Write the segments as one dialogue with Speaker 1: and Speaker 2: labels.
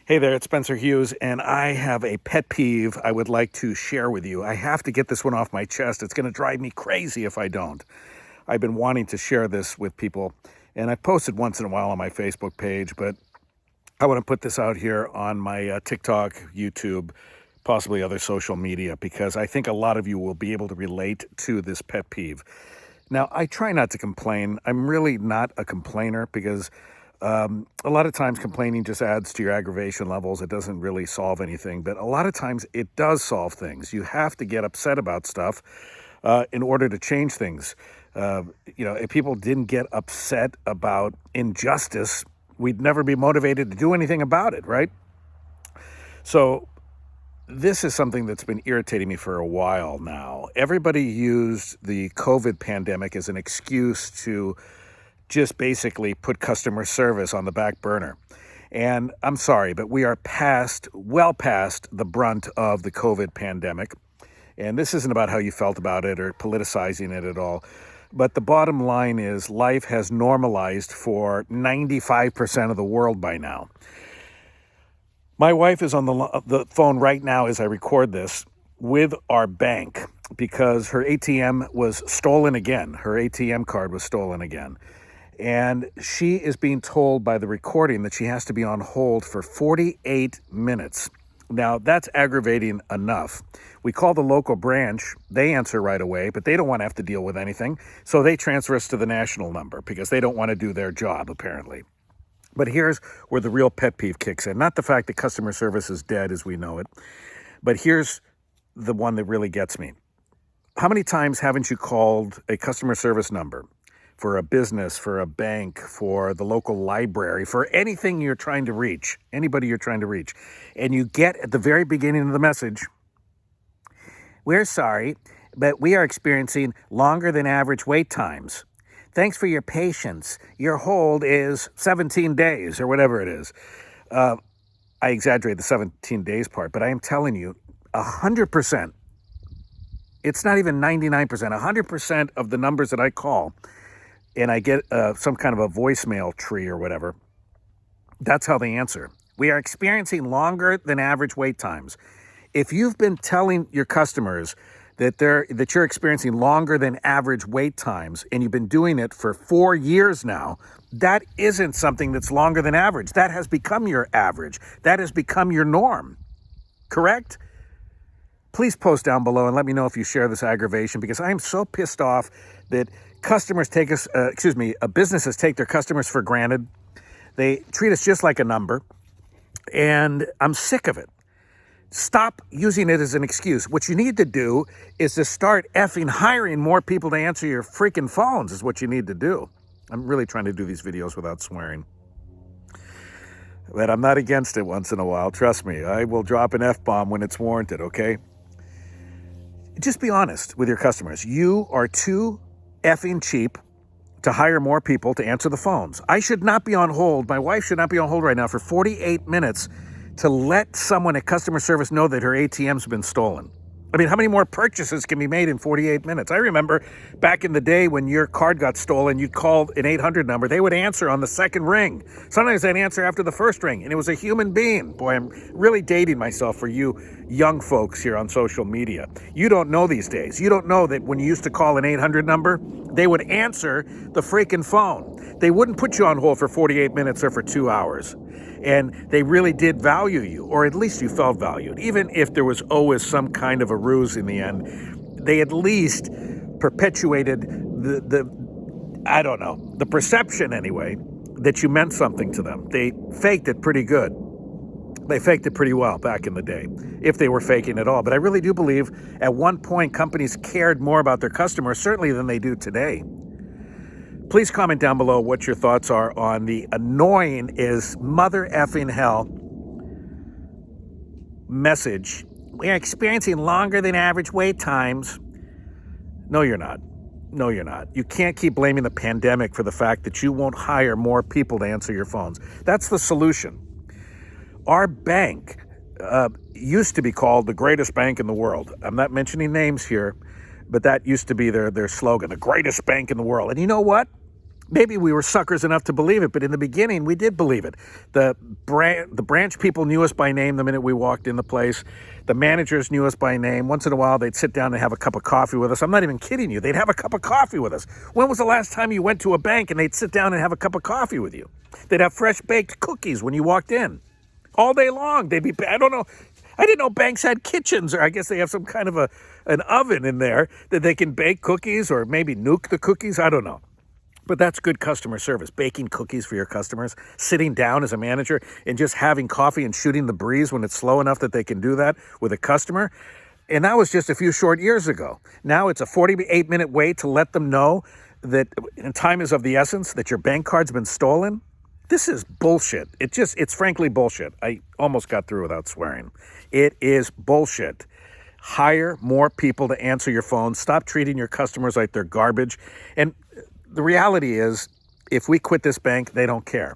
Speaker 1: Hey there, it's Spencer Hughes, and I have a pet peeve I would like to share with you. I have to get this one off my chest. It's going to drive me crazy if I don't. I've been wanting to share this with people, and I've posted once in a while on my Facebook page, but I want to put this out here on my TikTok, YouTube, possibly other social media, because I think a lot of you will be able to relate to this pet peeve. Now, I try not to complain. I'm really not a complainer because a lot of times complaining just adds to your aggravation levels. It doesn't really solve anything, but a lot of times it does solve things. You have to get upset about stuff in order to change things. If people didn't get upset about injustice, we'd never be motivated to do anything about it, right? So this is something that's been irritating me for a while now. Everybody used the COVID pandemic as an excuse to just basically put customer service on the back burner. And I'm sorry, but we are well past the brunt of the COVID pandemic. And this isn't about how you felt about it or politicizing it at all. But the bottom line is life has normalized for 95% of the world by now. My wife is on the phone right now as I record this with our bank because her ATM was stolen again. Her ATM card was stolen again. And she is being told by the recording that she has to be on hold for 48 minutes. Now, that's aggravating enough. We call the local branch. They answer right away, but they don't want to have to deal with anything. So they transfer us to the national number because they don't want to do their job, apparently. But here's where the real pet peeve kicks in. Not the fact that customer service is dead as we know it, but here's the one that really gets me. How many times haven't you called a customer service number for a business, for a bank, for the local library, for anything you're trying to reach, anybody you're trying to reach, and you get at the very beginning of the message, "We're sorry, but we are experiencing longer than average wait times. Thanks for your patience. Your hold is 17 days," or whatever it is. I exaggerate the 17 days part, but I am telling you, 100%, it's not even 99%, 100% of the numbers that I call, and I get some kind of a voicemail tree or whatever, that's how they answer. "We are experiencing longer than average wait times." If you've been telling your customers that you're experiencing longer than average wait times, and you've been doing it for 4 years now, that isn't something that's longer than average. That has become your average. That has become your norm. Correct? Please post down below and let me know if you share this aggravation, because I am so pissed off that businesses take their customers for granted. They treat us just like a number, and I'm sick of it. Stop using it as an excuse. What you need to do is to start effing hiring more people to answer your freaking phones is what you need to do. I'm really trying to do these videos without swearing. But I'm not against it once in a while. Trust me, I will drop an F-bomb when it's warranted, okay? Just be honest with your customers. You are too effing cheap to hire more people to answer the phones. I should not be on hold. My wife should not be on hold right now for 48 minutes to let someone at customer service know that her ATM's been stolen. I mean, how many more purchases can be made in 48 minutes? I remember back in the day when your card got stolen, you'd call an 800 number. They would answer on the second ring. Sometimes they'd answer after the first ring, and it was a human being. Boy, I'm really dating myself for you young folks here on social media. You don't know these days. You don't know that when you used to call an 800 number, they would answer the freaking phone. They wouldn't put you on hold for 48 minutes or for 2 hours. And they really did value you, or at least you felt valued. Even if there was always some kind of a ruse in the end, they at least perpetuated the perception anyway, that you meant something to them. They faked it pretty good. They faked it pretty well back in the day, if they were faking at all. But I really do believe at one point companies cared more about their customers, certainly than they do today. Please comment down below what your thoughts are on the annoying is mother effing hell message. "We are experiencing longer than average wait times." No, you're not. No, you're not. You can't keep blaming the pandemic for the fact that you won't hire more people to answer your phones. That's the solution. Our bank used to be called the greatest bank in the world. I'm not mentioning names here, but that used to be their slogan, the greatest bank in the world. And you know what? Maybe we were suckers enough to believe it, but in the beginning, we did believe it. The branch people knew us by name the minute we walked in the place. The managers knew us by name. Once in a while, they'd sit down and have a cup of coffee with us. I'm not even kidding you. They'd have a cup of coffee with us. When was the last time you went to a bank and they'd sit down and have a cup of coffee with you? They'd have fresh baked cookies when you walked in. All day long. They'd be, I don't know. I didn't know banks had kitchens, or I guess they have some kind of an oven in there that they can bake cookies or maybe nuke the cookies. I don't know. But that's good customer service, baking cookies for your customers, sitting down as a manager and just having coffee and shooting the breeze when it's slow enough that they can do that with a customer. And that was just a few short years ago. Now it's a 48-minute wait to let them know that time is of the essence, that your bank card's been stolen. This is bullshit. It's frankly bullshit. I almost got through without swearing. It is bullshit. Hire more people to answer your phone. Stop treating your customers like they're garbage. And the reality is, if we quit this bank, they don't care.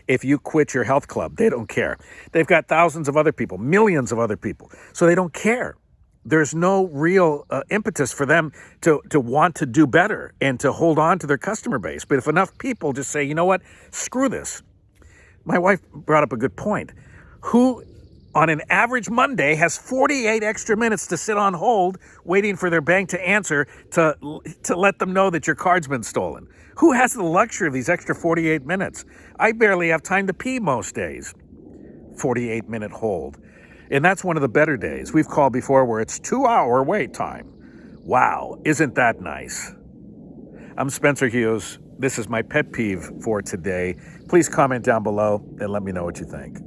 Speaker 1: If you quit your health club, they don't care. They've got thousands of other people, millions of other people, so they don't care. There's no real impetus for them to want to do better and to hold on to their customer base. But if enough people just say, you know what, screw this. My wife brought up a good point. Who on an average Monday has 48 extra minutes to sit on hold waiting for their bank to answer to let them know that your card's been stolen? Who has the luxury of these extra 48 minutes? I barely have time to pee most days. 48-minute hold. And that's one of the better days. We've called before where it's 2-hour wait time. Wow, isn't that nice? I'm Spencer Hughes. This is my pet peeve for today. Please comment down below and let me know what you think.